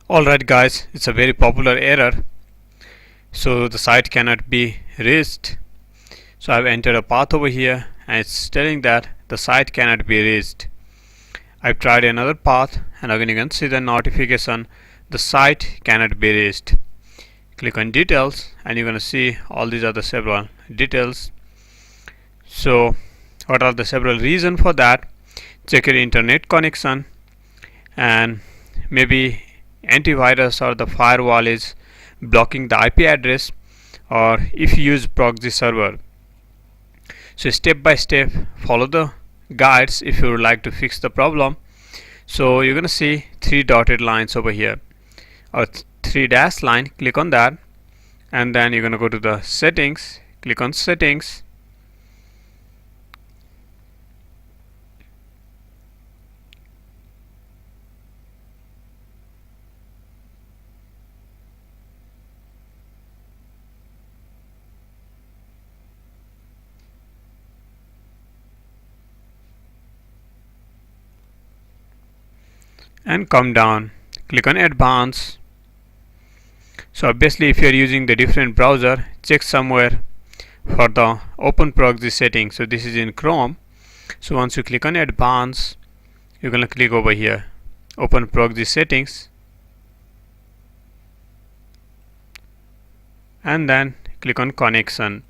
Alright guys, it's a very popular error. So the site cannot be reached. So I've entered a path over here and it's telling that the site cannot be reached. I've tried another path and again you can see the notification, the site cannot be reached. Click on details and you're going to see all these are the several details. So what are the several reasons for that? Check your internet connection, and maybe antivirus or the firewall is blocking the IP address, or if you use proxy server. So step by step follow the guides if you would like to fix the problem. So you're gonna see three dotted lines over here, or three dash line. Click on that and then you're gonna go to the settings. Click on settings, and come down. Click on advanced. So obviously if you are using the different browser, check somewhere for the open proxy setting. So this is in Chrome. So once you click on advanced, you're gonna click over here open proxy settings and then click on connection.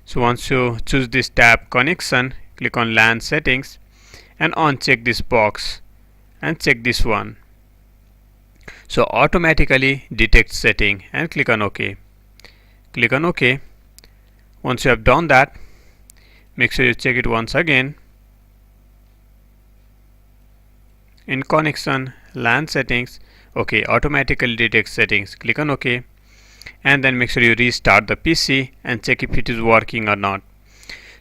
So once you choose this tab connection, click on LAN settings and uncheck this box and check this one. So automatically detect setting and click on OK. Click on OK. Once you have done that, make sure you check it once again. In connection, LAN settings, OK, automatically detect settings. Click on OK and then make sure you restart the PC and check if it is working or not.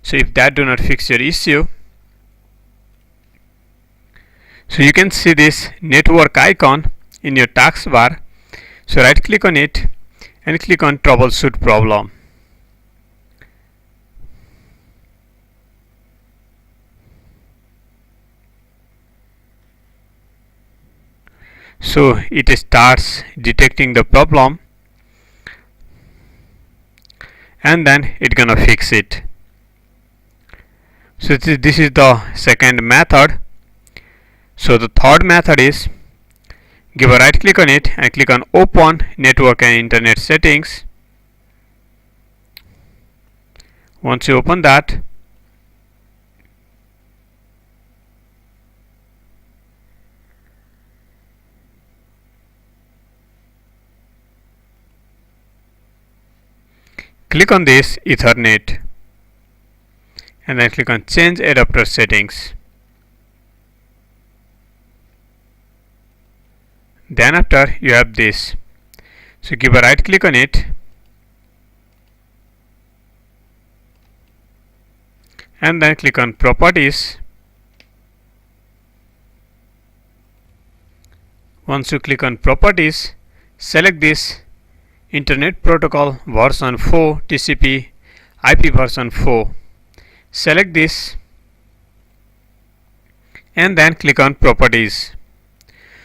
So if that do not fix your issue, so you can see this network icon in your taskbar. So right click on it and click on troubleshoot problem. So it starts detecting the problem and then it's gonna fix it. So this is the second method. So the third method is give a right click on it and click on open network and internet settings. Once you open that, click on this Ethernet and then click on change adapter settings. Then after you have this, so give a right click on it and then click on properties. Once you click on properties, select this Internet Protocol version 4 TCP IP version 4. Select this and then click on properties.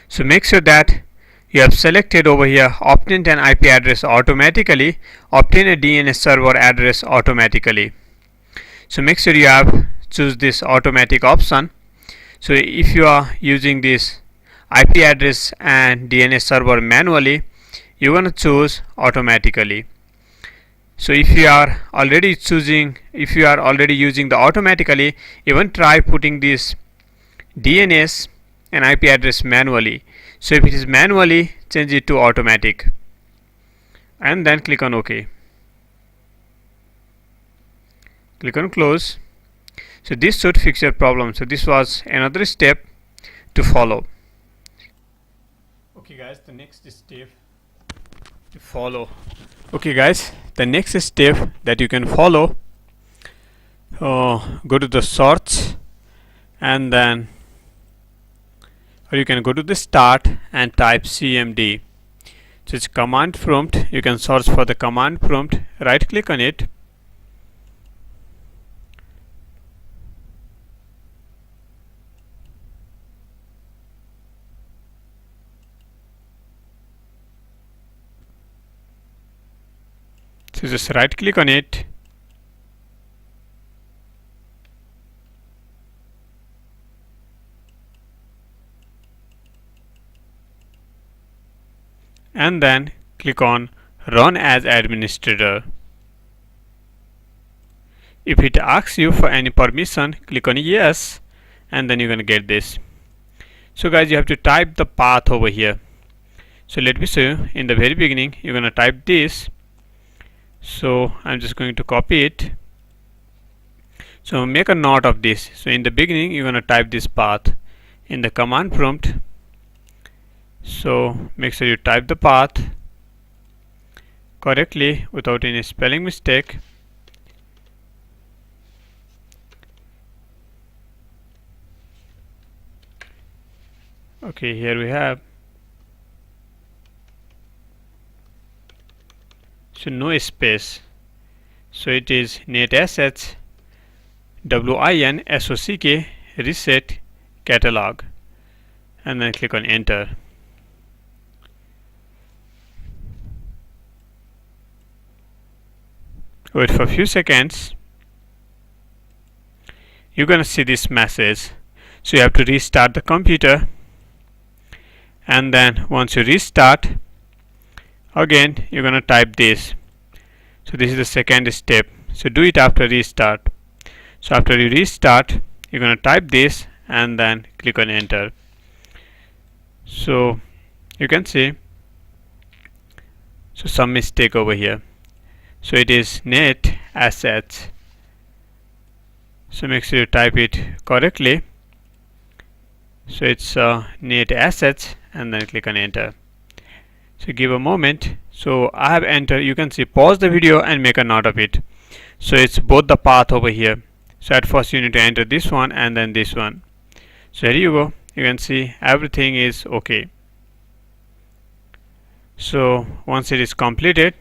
So make sure that you have selected over here obtain an IP address automatically, obtain a DNS server address automatically. So make sure you have choose this automatic option. So if you are using this IP address and DNS server manually, you're going to choose automatically. So if you are already using the automatically, even try putting this DNS and IP address manually. So if it is manually, change it to automatic and then click on OK. Click on close. So this should fix your problem. So this was another step to follow. Okay guys, the next step to follow. Okay guys, the next step that you can follow, go to the search and then, or you can go to the start and type CMD. So it's command prompt. You can search for the command prompt, right click on it So just right click on it, and then click on run as administrator. If it asks you for any permission, click on yes, and then you're gonna get this. So guys, you have to type the path over here. So let me show you. In the very beginning, you're gonna type this. So I'm just going to copy it. So make a note of this. So in the beginning, you're gonna type this path in the command prompt. So make sure you type the path correctly without any spelling mistake. Okay, here we have. So no space. So it is NetAssets WINSOCK reset catalog, and then click on enter. Wait for a few seconds. You're gonna see this message. So you have to restart the computer, and then once you restart, again you're gonna type this. So this is the second step. So do it after restart. So after you restart, you're gonna type this and then click on enter. So you can see some mistake over here. So it is NetAssets. So make sure you type it correctly. So it's NetAssets, and then click on enter. So give a moment. So I have entered. You can see, pause the video and make a note of it. So it's both the path over here. So at first you need to enter this one and then this one. So here you go. You can see everything is okay. So once it is completed,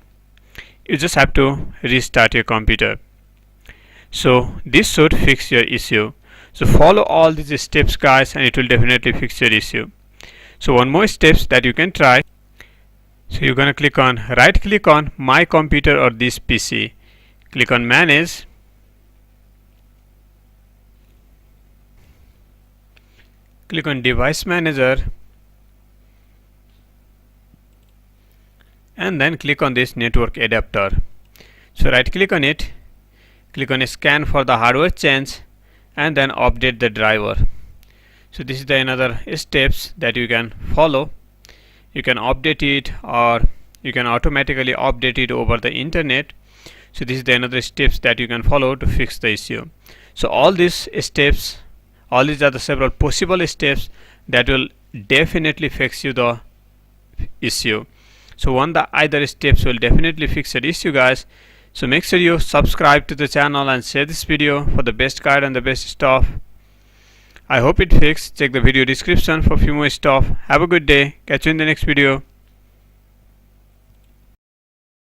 you just have to restart your computer. So this should fix your issue. So follow all these steps guys, and it will definitely fix your issue. So one more steps that you can try. So you're gonna right click on my computer or this PC. Click on manage. Click on device manager, and then click on this network adapter. So right click on it, click on scan for the hardware change, and then update the driver. So this is the another steps that you can follow. You can update it, or you can automatically update it over the internet. So this is the another steps that you can follow to fix the issue. So all these steps, all these are the several possible steps that will definitely fix you the issue. So either steps will definitely fix your issue guys. So make sure you subscribe to the channel and share this video for the best guide and the best stuff. I hope it fixed. Check the video description for few more stuff. Have a good day. Catch you in the next video.